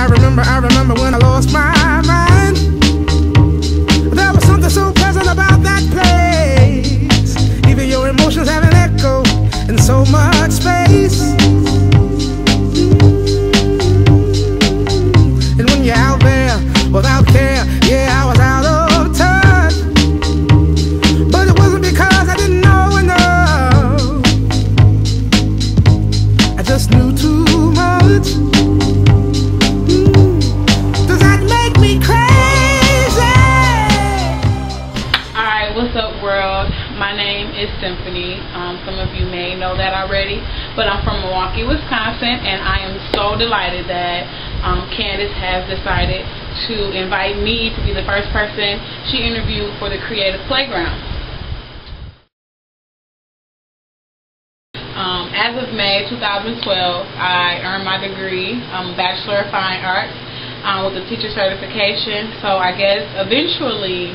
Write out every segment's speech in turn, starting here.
I remember when I lost my mind. There was something so pleasant about that place. Even your emotions have an echo in so much space. And when you're out there without care, yeah, I was out of touch. But it wasn't because I didn't know enough. I just knew too much. Does that make me crazy? Alright, what's up world? My name is Symphony. Some of you may know that already, but I'm from Milwaukee, Wisconsin, and I am so delighted that Candace has decided to invite me to be the first person she interviewed for the Creative Playground. As of May 2012, I earned my degree, Bachelor of Fine Arts, with a teacher certification. So I guess eventually,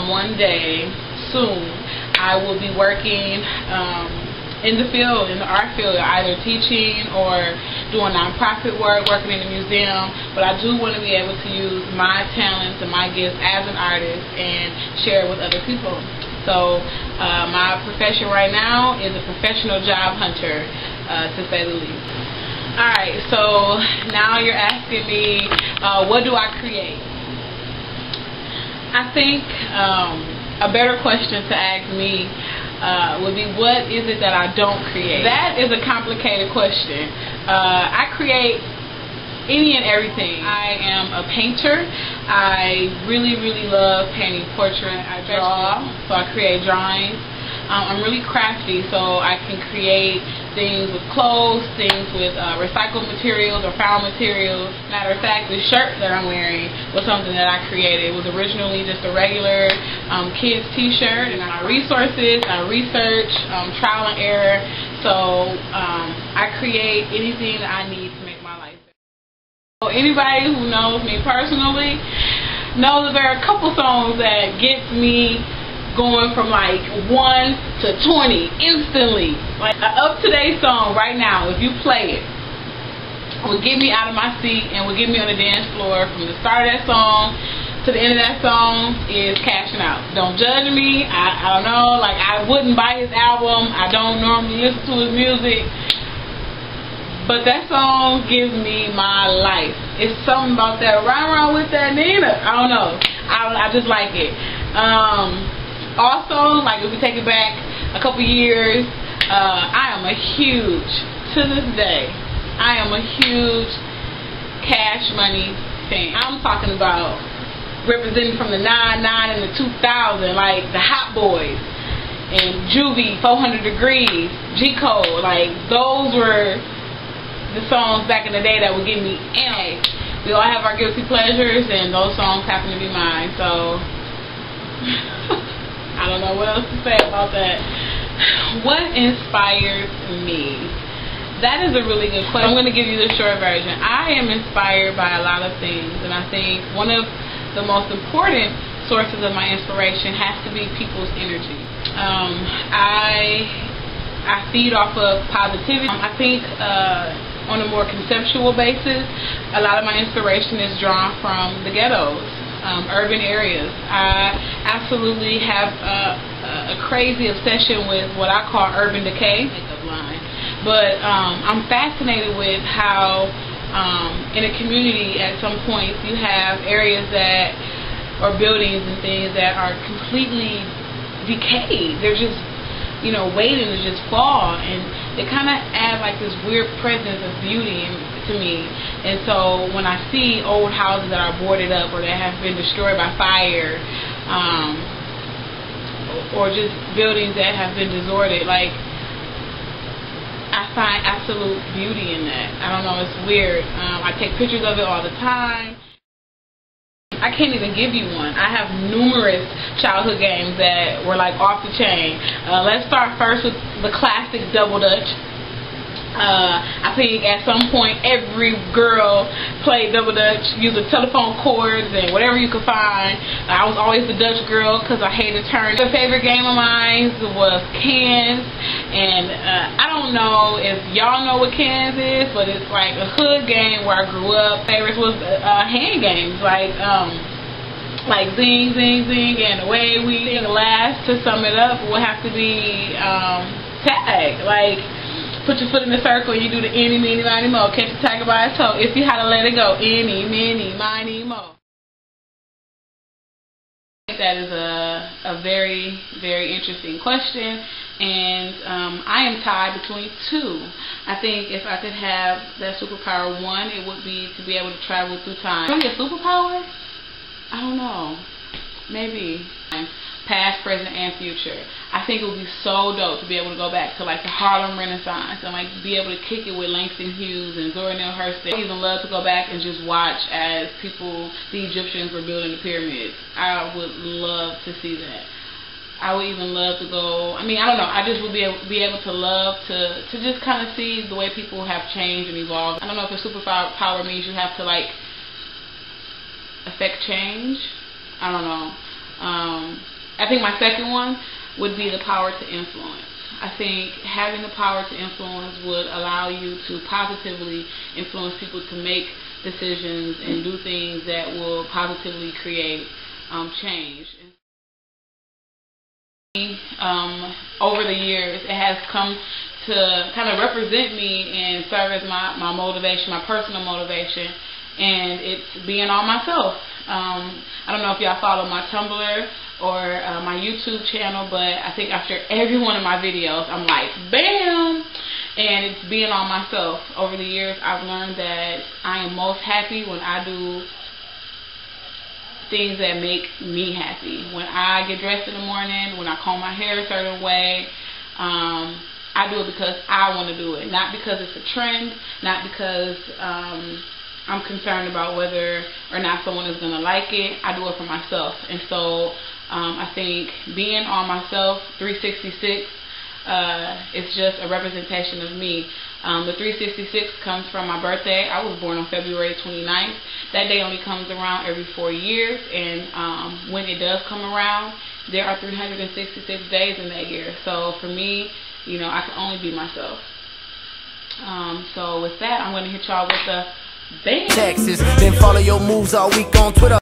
one day, soon, I will be working in the field, in the art field, either teaching or doing nonprofit work, working in a museum. But I do want to be able to use my talents and my gifts as an artist and share it with other people. So my profession right now is a professional job hunter, to say the least. Alright, so now you're asking me, what do I create? I think a better question to ask me would be, what is it that I don't create? That is a complicated question. I create any and everything. I am a painter. I really love painting portraits. I draw, so I create drawings. I'm really crafty, so I can create things with clothes, things with recycled materials or found materials. Matter of fact, this shirt that I'm wearing was something that I created. It was originally just a regular kids t-shirt, and my resources, I research, trial and error, so I create anything that I need to make my life better. So anybody who knows me personally knows that there are a couple songs that gets me going from like 1 to 20 instantly. Like an up-to-date song right now, if you play it, will get me out of my seat and will get me on the dance floor. From the start of that song to the end of that song is Cashing Out. Don't judge me. I don't know. Like, I wouldn't buy his album. I don't normally listen to his music. But that song gives me my life. It's something about that. Run around with that Nina. I don't know. I just like it. Also, like if we take it back a couple years, I am a huge, to this day, I am a huge Cash Money fan. I'm talking about representing from the 99 and the 2000, like the Hot Boys and Juvie, 400 Degrees, G Code. Like, those were the songs back in the day that would get me in. We all have our guilty pleasures, and those songs happen to be mine. So I don't know what else to say about that. What inspires me? That is a really good question. I'm going to give you the short version. I am inspired by a lot of things, and I think one of the most important sources of my inspiration has to be people's energy. I feed off of positivity. I think on a more conceptual basis, a lot of my inspiration is drawn from the ghettos. Urban areas. I absolutely have a crazy obsession with what I call urban decay. But I'm fascinated with how in a community at some point you have areas that, or buildings and things that are completely decayed. They're just, you know, waiting to just fall, and they kind of add like this weird presence of beauty to me. And so when I see old houses that are boarded up or that have been destroyed by fire, or just buildings that have been deserted, like, I find absolute beauty in that. I don't know, it's weird. I take pictures of it all the time. I can't even give you one. I have numerous childhood games that were like off the chain. Let's start first with the classic Double Dutch. I think at some point every girl played double dutch using telephone cords and whatever you could find. I was always the Dutch girl because I hated turns. My favorite game of mine was cans, and I don't know if y'all know what cans is, but it's like a hood game where I grew up. Favorites was hand games like zing, zing, zing, and away we. And last, to sum it up, would have to be tag. Like, put your foot in the circle and you do the eeny, meeny, miny, mo. Catch the tiger by its toe. If you had to let it go, eeny, meeny, miny, mo. I think that is a very, very interesting question, and I am tied between two. I think if I could have that superpower, one, it would be to be able to travel through time. Really a superpower? I don't know. Maybe. Past, present, and future. I think it would be so dope to be able to go back to like the Harlem Renaissance and like be able to kick it with Langston Hughes and Zora Neale Hurston. I would even love to go back and just watch as the Egyptians were building the pyramids. I would love to see that. I would even love to go, I don't know, I just would be able to love to just kind of see the way people have changed and evolved. I don't know if a superpower means you have to like affect change. I don't know. I think my second one would be the power to influence. I think having the power to influence would allow you to positively influence people to make decisions and do things that will positively create change. Over the years, it has come to kind of represent me and serve as my motivation, my personal motivation, and it's being on myself. I don't know if y'all follow my Tumblr or my YouTube channel, but I think after every one of my videos, I'm like, bam! And it's being on myself. Over the years, I've learned that I am most happy when I do things that make me happy. When I get dressed in the morning, when I comb my hair a certain way, I do it because I want to do it. Not because it's a trend, not because I'm concerned about whether or not someone is going to like it. I do it for myself. And so I think being on myself 366 is just a representation of me. The 366 comes from my birthday. I was born on February 29th. That day only comes around every 4 years, and when it does come around, there are 366 days in that year. So for me, I can only be myself. So with that, I'm going to hit y'all with the bang. Texas, then follow your moves all week on Twitter.